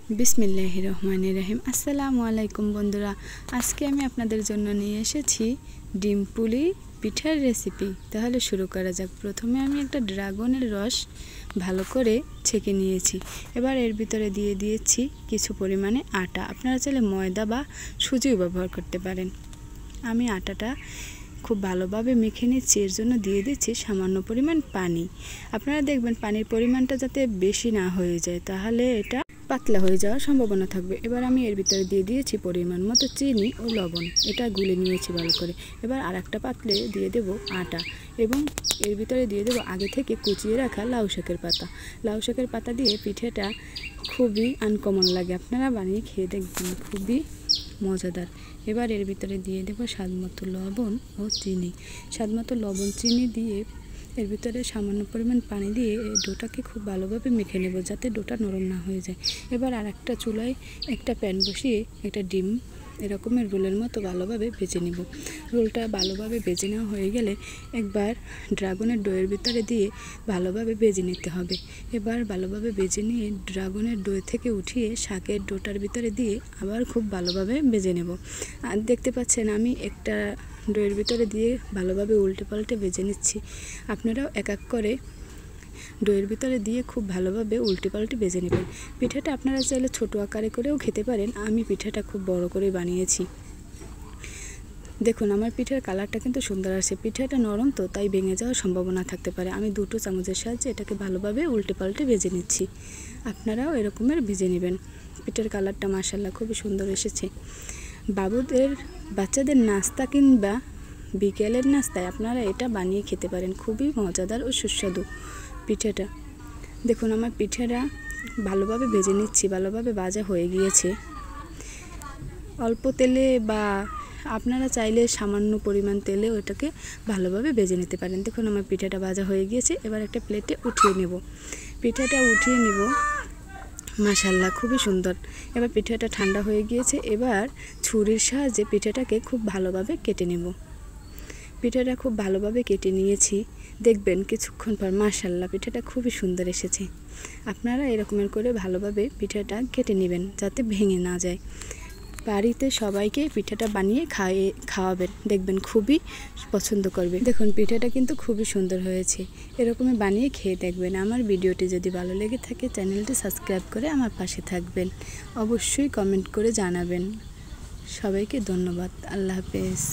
বিসমিল্লাহির রহমানির রহিম। আসসালামু আলাইকুম বন্ধুরা, আজকে আমি আপনাদের জন্য নিয়ে এসেছি ডিম পুলি পিঠার রেসিপি। তাহলে শুরু করা যাক। প্রথমে আমি একটা ড্রাগনের রস ভালো করে ছেঁকে নিয়েছি। এবার এর ভিতরে দিয়ে দিয়েছি কিছু পরিমাণে আটা। আপনারা চাইলে ময়দা বা সুজিও ব্যবহার করতে পারেন। আমি আটাটা খুব ভালোভাবে মেখে নিচ্ছি, এর জন্য দিয়ে দিচ্ছি সামান্য পরিমাণ পানি। আপনারা দেখবেন পানির পরিমাণটা যাতে বেশি না হয়ে যায়, তাহলে এটা পাতলা হয়ে যাওয়ার সম্ভাবনা থাকবে। এবার আমি এর ভিতরে দিয়ে দিয়েছি পরিমাণ মতো চিনি ও লবণ, এটা গুলে নিয়েছি ভালো করে। এবার আর একটা পাত্রে দিয়ে দেব আটা এবং এর ভিতরে দিয়ে দেব আগে থেকে কুচিয়ে রাখা লাউ শাকের পাতা। লাউ শাকের পাতা দিয়ে পিঠেটা খুবই আনকমন লাগে, আপনারা বানিয়ে খেয়ে দেখবেন, খুবই মজাদার। এবার এর ভিতরে দিয়ে দেব স্বাদমতো লবণ ও চিনি। স্বাদমতো লবণ চিনি দিয়ে এর ভিতরে সামান্য পরিমাণ পানি দিয়ে এই ডোটাকে খুব ভালোভাবে মেখে নেব, যাতে ডোটা নরম না হয়ে যায়। এবার আর একটা চুলায় একটা প্যান বসিয়ে একটা ডিম এরকমের রোলের মতো ভালোভাবে ভেজে নেব। রোলটা ভালোভাবে ভেজে নেওয়া হয়ে গেলে একবার ড্রাগনের ডোয়ের ভিতরে দিয়ে ভালোভাবে ভেজে নিতে হবে। এবার ভালোভাবে ভেজে নিয়ে ড্রাগনের ডো থেকে উঠিয়ে শাকের ডোটার ভিতরে দিয়ে আবার খুব ভালোভাবে ভেজে নেব। আর দেখতে পাচ্ছেন আমি একটা ডোয়ের ভিতরে দিয়ে ভালোভাবে উল্টে পাল্টে ভেজে নিচ্ছি। আপনারাও এক এক করে ডোয়ের ভিতরে দিয়ে খুব ভালোভাবে উল্টে পাল্টে ভেজে নেবেন। পিঠাটা আপনারা চাইলে ছোটো আকারে করেও খেতে পারেন, আমি পিঠাটা খুব বড় করে বানিয়েছি। দেখুন আমার পিঠার কালারটা কিন্তু সুন্দর আসছে। পিঠাটা নরম তো, তাই ভেঙে যাওয়ার সম্ভাবনা থাকতে পারে। আমি দুটো চামচের সাহায্যে এটাকে ভালোভাবে উল্টে পাল্টে ভেজে নিচ্ছি। আপনারাও এরকমের ভেজে নেবেন। পিঠার কালারটা মাশাআল্লাহ খুবই সুন্দর এসেছে। বাচ্চাদের নাস্তা কিংবা বিকেলের নাস্তায় আপনারা এটা বানিয়ে খেতে পারেন, খুবই মজাদার ও সুস্বাদু পিঠাটা। দেখুন আমার পিঠাটা ভালোভাবে ভেজে নিচ্ছি, ভালোভাবে ভাজা হয়ে গিয়েছে। অল্প তেলে বা আপনারা চাইলে সামান্য পরিমাণ তেলে ওটাকে ভালোভাবে ভেজে নিতে পারেন। দেখুন আমার পিঠাটা ভাজা হয়ে গিয়েছে। এবার একটা প্লেটে উঠিয়ে নেব। পিঠাটা উঠিয়ে নেব, মাশাআল্লাহ খুবই সুন্দর। এবার পিঠাটা ঠান্ডা হয়ে গিয়েছে। এবার ছুরির সাহায্যে পিঠাটাকে খুব ভালোভাবে কেটে নেব। পিঠাটা খুব ভালোভাবে কেটে নিয়েছি। দেখবেন কিছুক্ষণ পর মাশাআল্লাহ পিঠাটা খুবই সুন্দর এসেছে। আপনারা এরকমের করে ভালোভাবে পিঠাটা কেটে নেবেন, যাতে ভেঙে না যায়। বাড়িতে সবাইকে পিঠাটা বানিয়ে খাওয়াবেন, দেখবেন খুবই পছন্দ করবে। দেখুন পিঠাটা কিন্তু খুবই সুন্দর হয়েছে। এরকমই বানিয়ে খেয়ে দেখবেন। আমার ভিডিওটি যদি ভালো লেগে থাকে চ্যানেলটি সাবস্ক্রাইব করে আমার পাশে থাকবেন। অবশ্যই কমেন্ট করে জানাবেন। সবাইকে ধন্যবাদ। আল্লাহ হাফেজ।